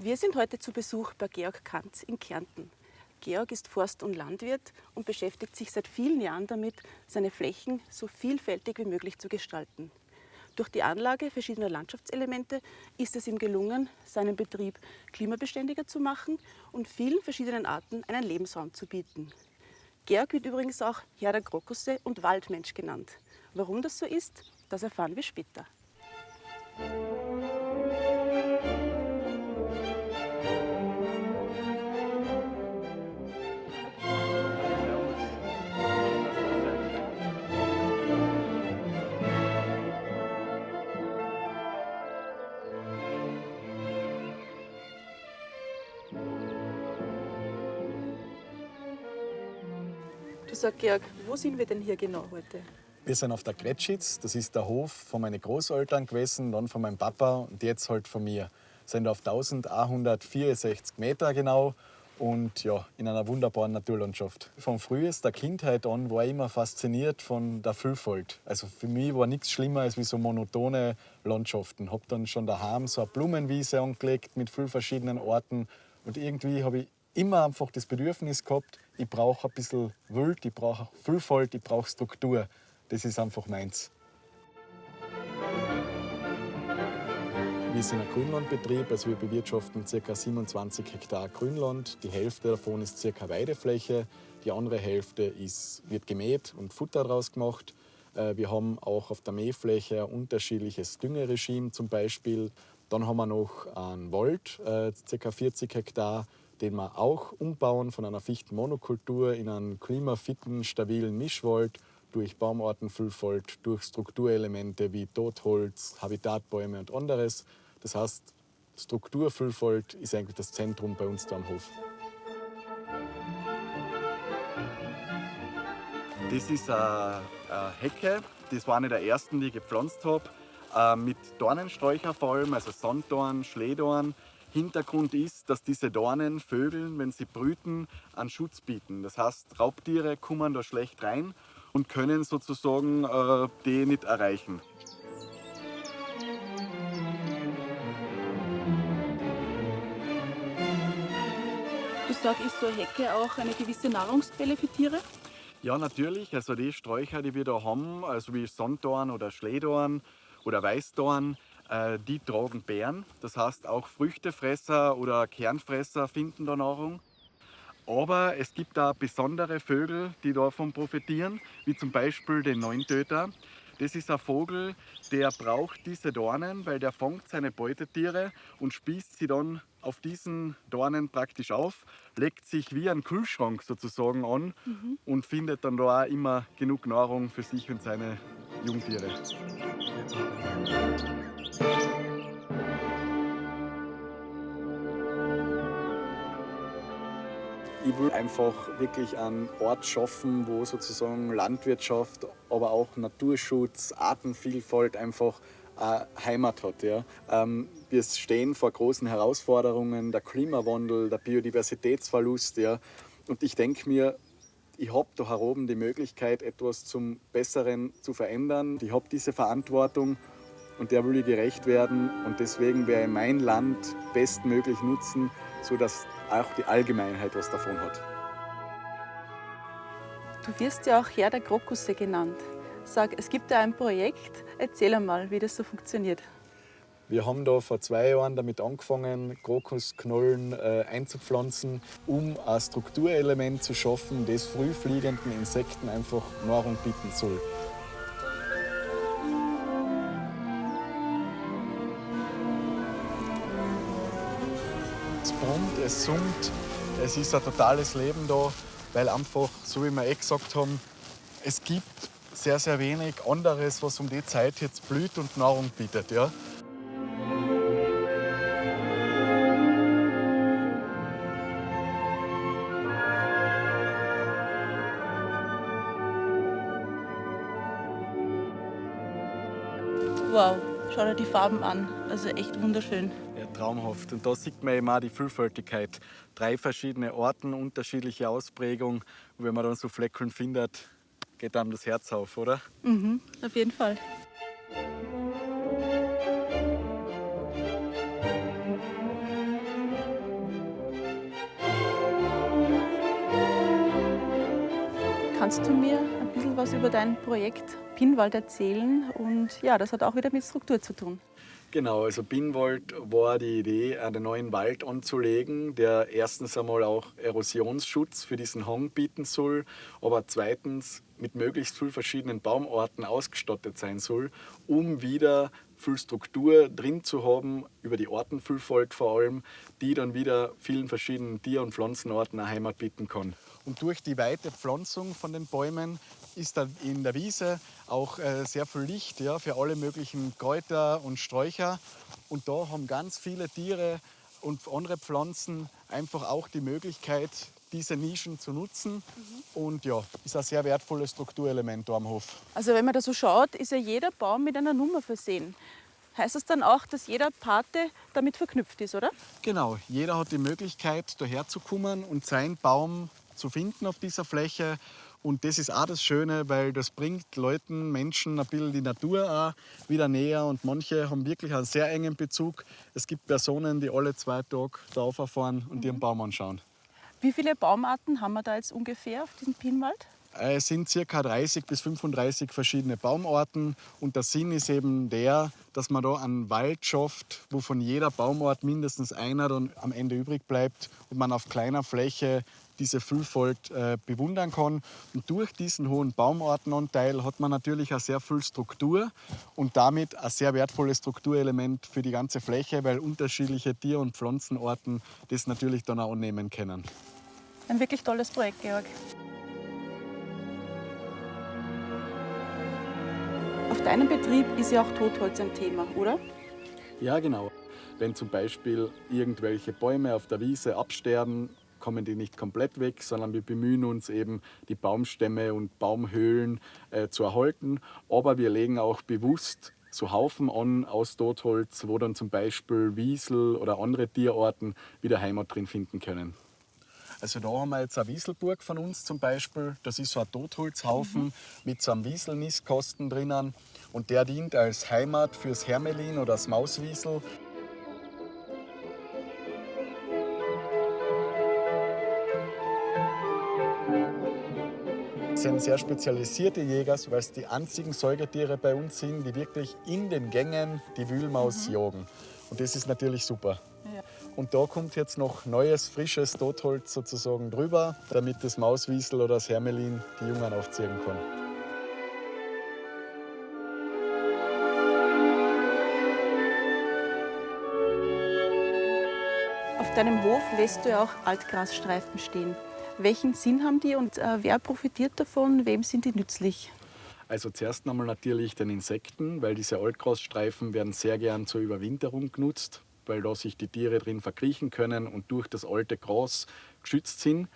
Wir sind heute zu Besuch bei Georg Kantz in Kärnten. Georg ist Forst- und Landwirt und beschäftigt sich seit vielen Jahren damit, seine Flächen so vielfältig wie möglich zu gestalten. Durch die Anlage verschiedener Landschaftselemente ist es ihm gelungen, seinen Betrieb klimabeständiger zu machen und vielen verschiedenen Arten einen Lebensraum zu bieten. Georg wird übrigens auch Herr der Krokusse und Waldmensch genannt. Warum das so ist, das erfahren wir später. Du sag, Georg, wo sind wir denn hier genau heute? Wir sind auf der Kretschitz, das ist der Hof von meinen Großeltern gewesen, dann von meinem Papa und jetzt halt von mir. Wir sind auf 1164 Meter genau und ja, in einer wunderbaren Naturlandschaft. Von frühester Kindheit an war ich immer fasziniert von der Vielfalt. Also für mich war nichts schlimmer als wie so monotone Landschaften. Ich habe dann schon daheim so eine Blumenwiese angelegt mit vielen verschiedenen Orten und irgendwie habe ich immer einfach das Bedürfnis gehabt, ich brauche ein bisschen Wild, ich brauche Vielfalt, ich brauche Struktur. Das ist einfach meins. Wir sind ein Grünlandbetrieb, also wir bewirtschaften ca. 27 Hektar Grünland. Die Hälfte davon ist ca. Weidefläche, die andere Hälfte wird gemäht und Futter daraus gemacht. Wir haben auch auf der Mähfläche ein unterschiedliches Düngeregime zum Beispiel. Dann haben wir noch einen Wald, ca. 40 Hektar, den wir auch umbauen von einer Fichtenmonokultur in einen klimafitten, stabilen Mischwald durch Baumartenvielfalt, durch Strukturelemente wie Totholz, Habitatbäume und anderes. Das heißt, Strukturvielfalt ist eigentlich das Zentrum bei uns da am Hof. Das ist eine Hecke, das war eine der ersten, die ich gepflanzt habe, mit Dornensträucher vor allem, also Sanddorn, Schlehdorn. Hintergrund ist, dass diese Dornen Vögeln, wenn sie brüten, einen Schutz bieten. Das heißt, Raubtiere kommen da schlecht rein und können sozusagen die nicht erreichen. Du sagst, ist so eine Hecke auch eine gewisse Nahrungsquelle für Tiere? Ja, natürlich. Also die Sträucher, die wir da haben, also wie Sanddorn oder Schlehdorn oder Weißdorn, die tragen Beeren. Das heißt, auch Früchtefresser oder Kernfresser finden da Nahrung. Aber es gibt da besondere Vögel, die davon profitieren, wie zum Beispiel den Neuntöter. Das ist ein Vogel, der braucht diese Dornen, weil der fängt seine Beutetiere und spießt sie dann auf diesen Dornen praktisch auf, legt sich wie ein Kühlschrank sozusagen an und findet dann da auch immer genug Nahrung für sich und seine Jungtiere. Ich will einfach wirklich einen Ort schaffen, wo sozusagen Landwirtschaft, aber auch Naturschutz, Artenvielfalt einfach eine Heimat hat. Ja. Wir stehen vor großen Herausforderungen, der Klimawandel, der Biodiversitätsverlust. Ja. Und ich denke mir, ich habe da oben die Möglichkeit, etwas zum Besseren zu verändern. Ich habe diese Verantwortung und der will ich gerecht werden. Und deswegen werde ich mein Land bestmöglich nutzen, sodass auch die Allgemeinheit was davon hat. Du wirst ja auch Herr der Krokusse genannt. Sag, es gibt da ein Projekt. Erzähl einmal, wie das so funktioniert. Wir haben da vor 2 Jahren damit angefangen, Krokusknollen einzupflanzen, um ein Strukturelement zu schaffen, das frühfliegenden Insekten einfach Nahrung bieten soll. Es brummt, es summt, es ist ein totales Leben da, weil einfach, so wie wir gesagt haben, es gibt sehr, sehr wenig anderes, was um die Zeit jetzt blüht und Nahrung bietet. Ja. Wow, schau dir die Farben an. Also echt wunderschön. Ja, traumhaft. Und da sieht man eben auch die Vielfältigkeit. 3 verschiedene Orten, unterschiedliche Ausprägung. Und wenn man dann so Fleckeln findet, geht einem das Herz auf, oder? Mhm, auf jeden Fall. kannst du mir ein bisschen was über dein Projekt Pinnwald erzählen? Und ja, das hat auch wieder mit Struktur zu tun. Genau, also Pinnwald war die Idee, einen neuen Wald anzulegen, der erstens einmal auch Erosionsschutz für diesen Hang bieten soll, aber zweitens mit möglichst vielen verschiedenen Baumarten ausgestattet sein soll, um wieder viel Struktur drin zu haben, über die Artenvielfalt vor allem, die dann wieder vielen verschiedenen Tier- und Pflanzenarten eine Heimat bieten kann. Und durch die weite Pflanzung von den Bäumen ist dann in der Wiese auch sehr viel Licht, ja, für alle möglichen Kräuter und Sträucher. Und da haben ganz viele Tiere und andere Pflanzen einfach auch die Möglichkeit, diese Nischen zu nutzen. Und ja, ist ein sehr wertvolles Strukturelement da am Hof. Also wenn man da so schaut, ist ja jeder Baum mit einer Nummer versehen. Heißt das dann auch, dass jeder Pate damit verknüpft ist, oder? Genau, jeder hat die Möglichkeit, daher zu kommen und seinen Baum zu finden auf dieser Fläche. Und das ist auch das Schöne, weil das bringt Leuten, Menschen ein bisschen die Natur auch wieder näher. Und manche haben wirklich einen sehr engen Bezug. Es gibt Personen, die alle 2 Tage da rauffahren und ihren Baum anschauen. Wie viele Baumarten haben wir da jetzt ungefähr auf diesem Pinnwald? Es sind ca. 30 bis 35 verschiedene Baumarten. Und der Sinn ist eben der, dass man da einen Wald schafft, wo von jeder Baumart mindestens einer dann am Ende übrig bleibt und man auf kleiner Fläche diese Vielfalt bewundern kann. Und durch diesen hohen Baumartenanteil hat man natürlich auch sehr viel Struktur und damit ein sehr wertvolles Strukturelement für die ganze Fläche, weil unterschiedliche Tier- und Pflanzenarten das natürlich dann auch annehmen können. Ein wirklich tolles Projekt, Georg. Auf deinem Betrieb ist ja auch Totholz ein Thema, oder? Ja, genau. Wenn zum Beispiel irgendwelche Bäume auf der Wiese absterben, kommen die nicht komplett weg, sondern wir bemühen uns eben, die Baumstämme und Baumhöhlen zu erhalten. Aber wir legen auch bewusst so Haufen an aus Totholz, wo dann zum Beispiel Wiesel oder andere Tierarten wieder Heimat drin finden können. Also da haben wir jetzt eine Wieselburg von uns zum Beispiel. Das ist so ein Totholzhaufen mit so einem Wieselnistkasten drinnen. Und der dient als Heimat fürs Hermelin oder das Mauswiesel. Das sind sehr spezialisierte Jäger, weil es die einzigen Säugetiere bei uns sind, die wirklich in den Gängen die Wühlmaus jagen. Und das ist natürlich super. Ja. Und da kommt jetzt noch neues, frisches Totholz sozusagen drüber, damit das Mauswiesel oder das Hermelin die Jungen aufziehen kann. Auf deinem Hof lässt du ja auch Altgrasstreifen stehen. Welchen Sinn haben die und wer profitiert davon? Wem sind die nützlich? Also zuerst einmal natürlich den Insekten, weil diese Altgrasstreifen werden sehr gern zur Überwinterung genutzt, weil da sich die Tiere drin verkriechen können und durch das alte Gras geschützt sind.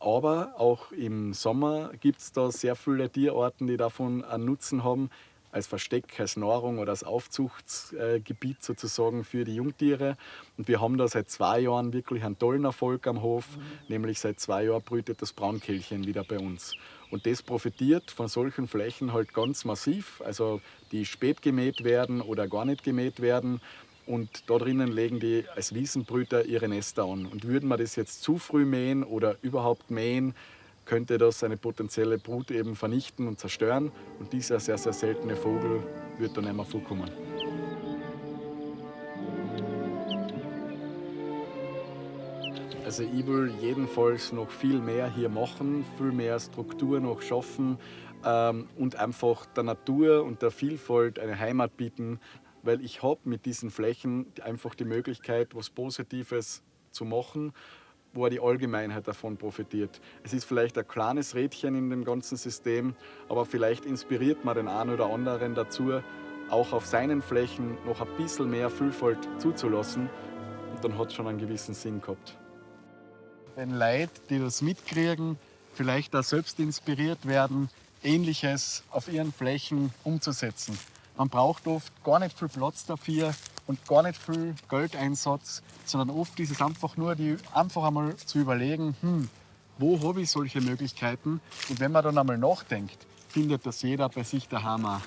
Aber auch im Sommer gibt es da sehr viele Tierarten, die davon einen Nutzen haben, als Versteck, als Nahrung oder als Aufzuchtsgebiet sozusagen für die Jungtiere. Und wir haben da seit 2 Jahren wirklich einen tollen Erfolg am Hof, nämlich seit 2 Jahren brütet das Braunkehlchen wieder bei uns. Und das profitiert von solchen Flächen halt ganz massiv, also die spät gemäht werden oder gar nicht gemäht werden. Und da drinnen legen die als Wiesenbrüter ihre Nester an. Und würden wir das jetzt zu früh mähen oder überhaupt mähen, könnte das eine potenzielle Brut eben vernichten und zerstören. Und dieser sehr, sehr seltene Vogel wird dann nicht mehr vorkommen. Also ich will jedenfalls noch viel mehr hier machen, viel mehr Struktur noch schaffen und einfach der Natur und der Vielfalt eine Heimat bieten, weil ich habe mit diesen Flächen einfach die Möglichkeit, was Positives zu machen, wo die Allgemeinheit davon profitiert. Es ist vielleicht ein kleines Rädchen in dem ganzen System, aber vielleicht inspiriert man den einen oder anderen dazu, auch auf seinen Flächen noch ein bisschen mehr Vielfalt zuzulassen. Und dann hat es schon einen gewissen Sinn gehabt. Wenn Leute, die das mitkriegen, vielleicht auch selbst inspiriert werden, Ähnliches auf ihren Flächen umzusetzen. Man braucht oft gar nicht viel Platz dafür und gar nicht viel Geldeinsatz, sondern oft ist es einfach nur, einfach einmal zu überlegen, wo habe ich solche Möglichkeiten? Und wenn man dann einmal nachdenkt, findet das jeder bei sich daheim auch.